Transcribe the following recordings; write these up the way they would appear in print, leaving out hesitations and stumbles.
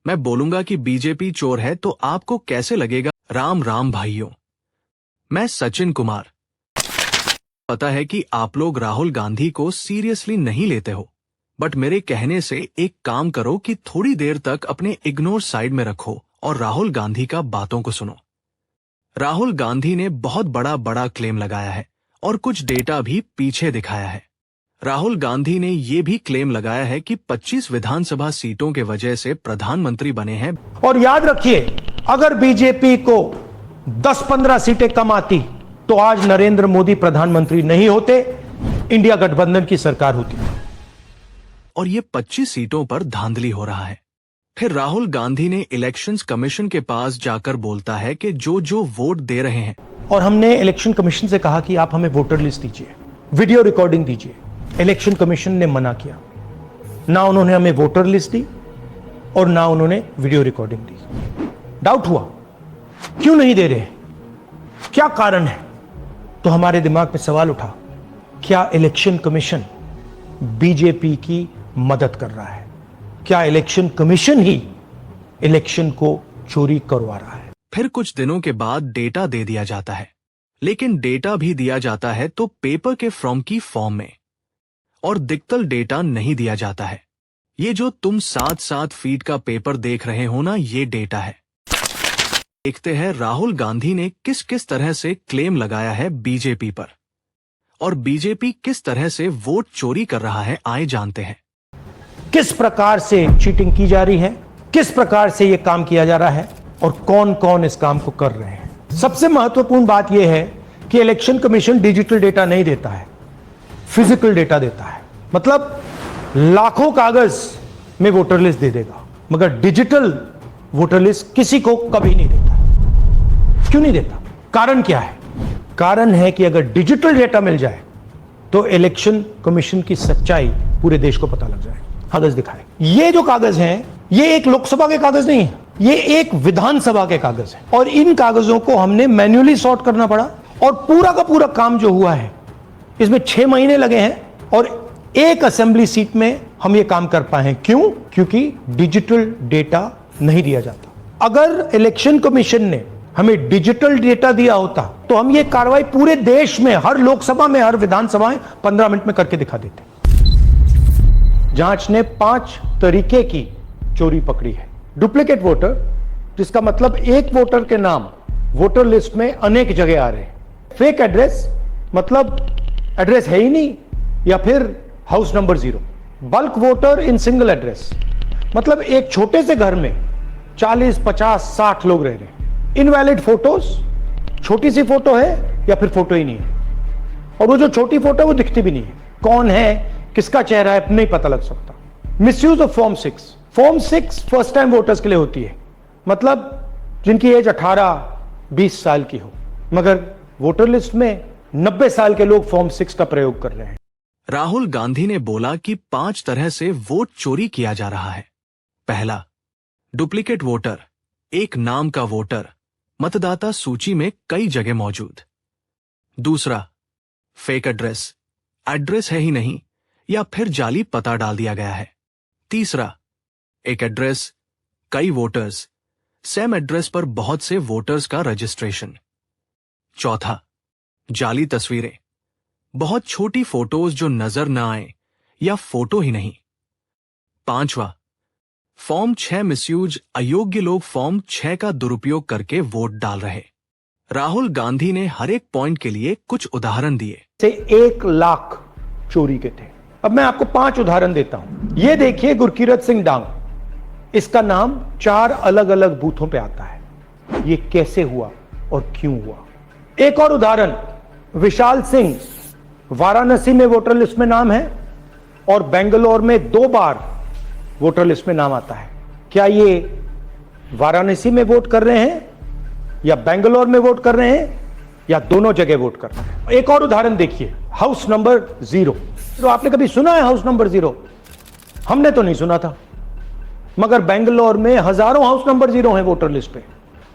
मैं बोलूंगा कि बीजेपी चोर है तो आपको कैसे लगेगा? राम राम भाइयों, मैं सचिन कुमार। पता है कि आप लोग राहुल गांधी को सीरियसली नहीं लेते हो, बट मेरे कहने से एक काम करो कि थोड़ी देर तक अपने इग्नोर साइड में रखो और राहुल गांधी का बातों को सुनो। राहुल गांधी ने बहुत बड़ा क्लेम लगाया है और कुछ डेटा भी पीछे दिखाया है। राहुल गांधी ने ये भी क्लेम लगाया है कि 25 विधानसभा सीटों के वजह से प्रधानमंत्री बने हैं। और याद रखिए, अगर बीजेपी को 10-15 सीटें कम आती तो आज नरेंद्र मोदी प्रधानमंत्री नहीं होते, इंडिया गठबंधन की सरकार होती। और ये 25 सीटों पर धांधली हो रहा है। फिर राहुल गांधी ने इलेक्शंस कमीशन के पास जाकर बोलता है कि जो वोट दे रहे हैं, और हमने इलेक्शन कमीशन से कहा कि आप हमें वोटर लिस्ट दीजिए, वीडियो रिकॉर्डिंग दीजिए। इलेक्शन कमीशन ने मना किया, ना उन्होंने हमें वोटर लिस्ट दी और ना उन्होंने वीडियो रिकॉर्डिंग दी। डाउट हुआ क्यों नहीं दे रहे, क्या कारण है? तो हमारे दिमाग में सवाल उठा, क्या इलेक्शन कमीशन बीजेपी की मदद कर रहा है? क्या इलेक्शन कमीशन ही इलेक्शन को चोरी करवा रहा है? फिर कुछ दिनों के बाद डेटा दे दिया जाता है, लेकिन डेटा भी दिया जाता है तो पेपर के फॉर्म की फॉर्म में, और डिजिटल डेटा नहीं दिया जाता है। ये जो तुम 7-7 फीट का पेपर देख रहे हो ना, ये डेटा है। देखते हैं राहुल गांधी ने किस किस तरह से क्लेम लगाया है बीजेपी पर, और बीजेपी किस तरह से वोट चोरी कर रहा है, आए जानते हैं। किस प्रकार से चीटिंग की जा रही है, किस प्रकार से यह काम किया जा रहा है और कौन कौन इस काम को कर रहे हैं। सबसे महत्वपूर्ण बात यह है कि इलेक्शन कमीशन डिजिटल डेटा नहीं देता है, फिजिकल डेटा देता है। मतलब लाखों कागज में वोटर लिस्ट दे देगा, मगर डिजिटल वोटर लिस्ट किसी को कभी नहीं देता। क्यों नहीं देता? कारण क्या है? कारण है कि अगर डिजिटल डेटा मिल जाए तो इलेक्शन कमीशन की सच्चाई पूरे देश को पता लग जाए। कागज दिखाए, ये जो कागज हैं, ये एक लोकसभा के कागज नहीं है, ये एक विधानसभा के कागज है। और इन कागजों को हमने मैन्युअली सॉर्ट करना पड़ा, और पूरा का पूरा काम जो हुआ है इसमें 6 महीने लगे हैं, और एक असेंबली सीट में हम ये काम कर पाए हैं। क्यों? क्योंकि डिजिटल डेटा नहीं दिया जाता। अगर इलेक्शन कमीशन ने हमें डिजिटल डेटा दिया होता तो हम ये कार्रवाई पूरे देश में, हर लोकसभा में, हर विधानसभा में 15 मिनट में करके दिखा देते। जांच ने 5 तरीके की चोरी पकड़ी है। डुप्लीकेट वोटर, जिसका मतलब एक वोटर के नाम वोटर लिस्ट में अनेक जगह आ रहे हैं। फेक एड्रेस, मतलब एड्रेस है ही नहीं, या फिर house number 0। Bulk voter in single address, मतलब एक छोटे से घर में 40, 50, 60 लोग रह रहे हैं। इनवैलिड फोटोज, छोटी सी फोटो है या फिर फोटो ही नहीं है, और वो जो छोटी फोटो है वो दिखती भी नहीं है। कौन है, किसका चेहरा है, नहीं पता लग सकता। Misuse of form 6। Form 6 first time voters के लिए होती है, मतलब जिनकी एज 18-20 साल की हो, मगर वोटर लिस्ट में 90 साल के लोग फॉर्म 6 का प्रयोग कर रहे हैं। राहुल गांधी ने बोला कि 5 तरह से वोट चोरी किया जा रहा है। पहला, डुप्लीकेट वोटर, एक नाम का वोटर मतदाता सूची में कई जगह मौजूद। दूसरा, फेक एड्रेस, एड्रेस है ही नहीं या फिर जाली पता डाल दिया गया है। तीसरा, एक एड्रेस, कई वोटर्स, सेम एड्रेस पर बहुत से वोटर्स का रजिस्ट्रेशन। चौथा, जाली तस्वीरें, बहुत छोटी फोटोज जो नजर न आए या फोटो ही नहीं। पांचवा, फॉर्म 6 मिसयूज, अयोग्य लोग फॉर्म 6 का दुरुपयोग करके वोट डाल रहे। राहुल गांधी ने हर एक पॉइंट के लिए कुछ उदाहरण दिए। से 1 लाख चोरी के थे। अब मैं आपको 5 उदाहरण देता हूं। ये देखिए, गुरकीरत सिंह डांग, इसका नाम 4 अलग अलग बूथों पे आता है। ये कैसे हुआ और क्यों हुआ? एक और उदाहरण, विशाल सिंह, वाराणसी में वोटर लिस्ट में नाम है और बेंगलोर में 2 बार वोटर लिस्ट में नाम आता है। क्या ये वाराणसी में वोट कर रहे हैं या बेंगलोर में वोट कर रहे हैं या दोनों जगह वोट कर रहे हैं? एक और उदाहरण देखिए, हाउस नंबर 0। तो आपने कभी सुना है हाउस नंबर 0? हमने तो नहीं सुना था, मगर बेंगलोर में हजारों हाउस नंबर 0 हैं वोटर लिस्ट पे।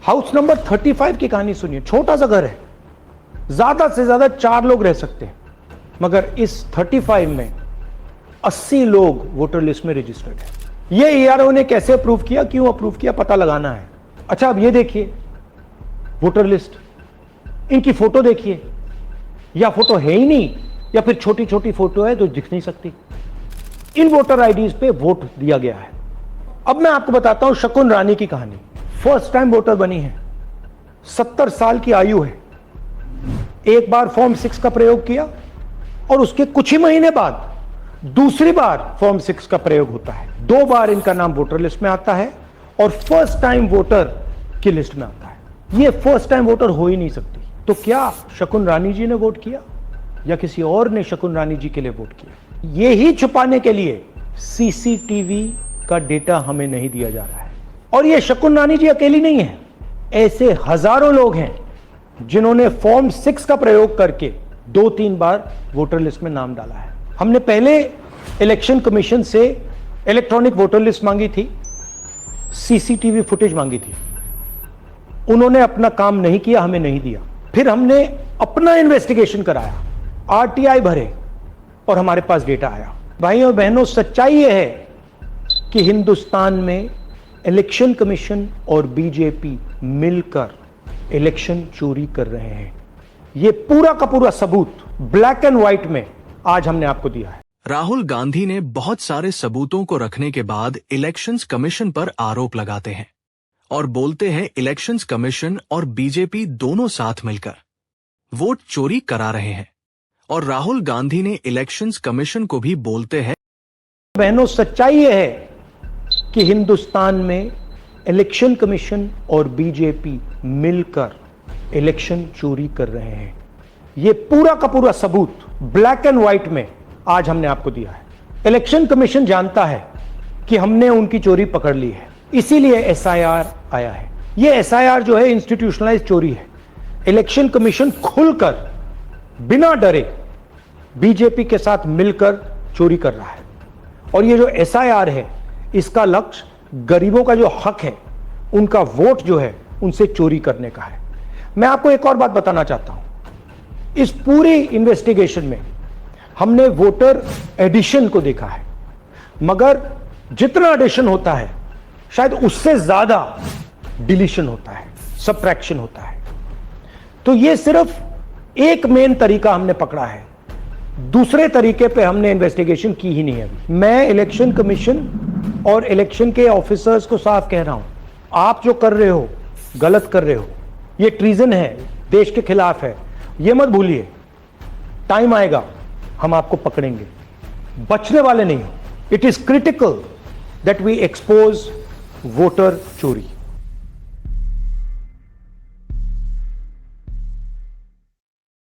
हाउस नंबर 35 की कहानी सुनिए। छोटा सा घर है, ज्यादा से ज्यादा 4 लोग रह सकते हैं, मगर इस 35 में 80 लोग वोटर लिस्ट में रजिस्टर्ड है। ये ईआरओ ने कैसे अप्रूव किया, क्यों अप्रूव किया, पता लगाना है। अच्छा, अब ये देखिए वोटर लिस्ट, इनकी फोटो देखिए, या फोटो है ही नहीं या फिर छोटी छोटी फोटो है जो दिख नहीं सकती। इन वोटर आईडीज पे वोट दिया गया है। अब मैं आपको बताता हूं शकुन रानी की कहानी। फर्स्ट टाइम वोटर बनी है, 70 साल की आयु है। एक बार फॉर्म 6 का प्रयोग किया और उसके कुछ ही महीने बाद दूसरी बार फॉर्म 6 का प्रयोग होता है। 2 बार इनका नाम वोटर लिस्ट में आता है और फर्स्ट टाइम वोटर की लिस्ट में आता है। ये फर्स्ट टाइम वोटर हो ही नहीं सकती। तो क्या शकुन रानी जी ने वोट किया या किसी और ने शकुन रानी जी के लिए वोट किया? ये ही छुपाने के लिए सीसीटीवी का डेटा हमें नहीं दिया जा रहा है। और ये शकुन रानी जी अकेली नहीं है, ऐसे हजारों लोग हैं जिन्होंने फॉर्म 6 का प्रयोग करके 2-3 बार वोटर लिस्ट में नाम डाला है। हमने पहले इलेक्शन कमीशन से इलेक्ट्रॉनिक वोटर लिस्ट मांगी थी, सीसीटीवी फुटेज मांगी थी। उन्होंने अपना काम नहीं किया, हमें नहीं दिया। फिर हमने अपना इन्वेस्टिगेशन कराया, आरटीआई भरे और हमारे पास डेटा आया। भाइयों और बहनों, सच्चाई यह है कि हिंदुस्तान में इलेक्शन कमीशन और बीजेपी मिलकर इलेक्शन चोरी कर रहे हैं। यह पूरा का पूरा सबूत ब्लैक एंड व्हाइट में आज हमने आपको दिया है। राहुल गांधी ने बहुत सारे सबूतों को रखने के बाद इलेक्शंस कमीशन पर आरोप लगाते हैं और बोलते हैं इलेक्शंस कमीशन और बीजेपी दोनों साथ मिलकर वोट चोरी करा रहे हैं। और राहुल गांधी ने इलेक्शंस कमीशन को भी बोलते हैं। बहनों, सच्चाई यह है कि हिंदुस्तान में इलेक्शन कमीशन और बीजेपी मिलकर इलेक्शन चोरी कर रहे हैं। यह पूरा का पूरा सबूत ब्लैक एंड व्हाइट में आज हमने आपको दिया है। इलेक्शन कमीशन जानता है कि हमने उनकी चोरी पकड़ ली है, इसीलिए एसआईआर आया है। यह एसआईआर जो है इंस्टीट्यूशनलाइज चोरी है। इलेक्शन कमीशन खुलकर बिना डरे बीजेपी के साथ मिलकर चोरी कर रहा है। और ये जो एसआईआर है, इसका लक्ष्य गरीबों का जो हक है, उनका वोट जो है, उनसे चोरी करने का है। मैं आपको एक और बात बताना चाहता हूं। इस पूरी इन्वेस्टिगेशन में हमने वोटर एडिशन को देखा है, मगर जितना एडिशन होता है शायद उससे ज्यादा डिलीशन होता है, सबट्रैक्शन होता है। तो ये सिर्फ एक मेन तरीका हमने पकड़ा है, दूसरे तरीके पे हमने इन्वेस्टिगेशन की ही नहीं अभी। मैं इलेक्शन कमीशन और इलेक्शन के ऑफिसर्स को साफ कह रहा हूं, आप जो कर रहे हो गलत कर रहे हो। ये ट्रीजन है, देश के खिलाफ है। ये मत भूलिए, टाइम आएगा हम आपको पकड़ेंगे, बचने वाले नहीं हो। It is critical that we expose voter चोरी।